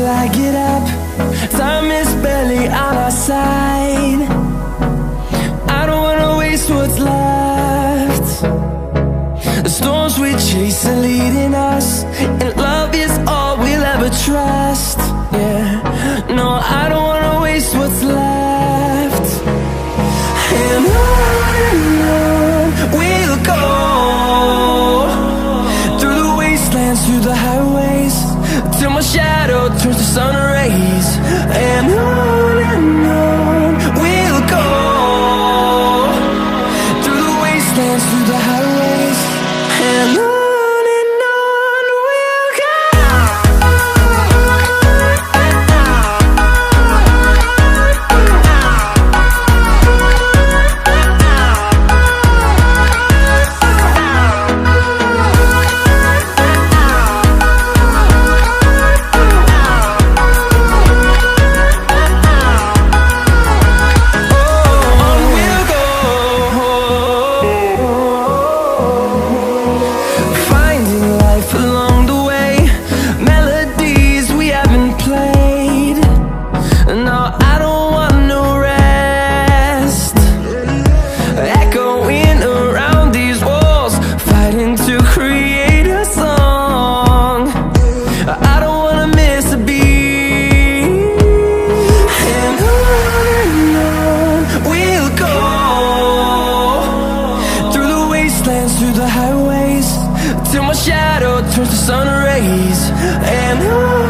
till I get up. Time is barely on our side. I don't wanna waste what's left. The storms we chase are leading us, and love is all we'll ever trust. Yeah, no, I don't wanna waste what's left. And on we'll go, through the wastelands, through the highways, till my shadow turns to sun rays. And on we'll go, through the wastelands, through the highways, and on. Through the highways, till my shadow turns to sun rays. And on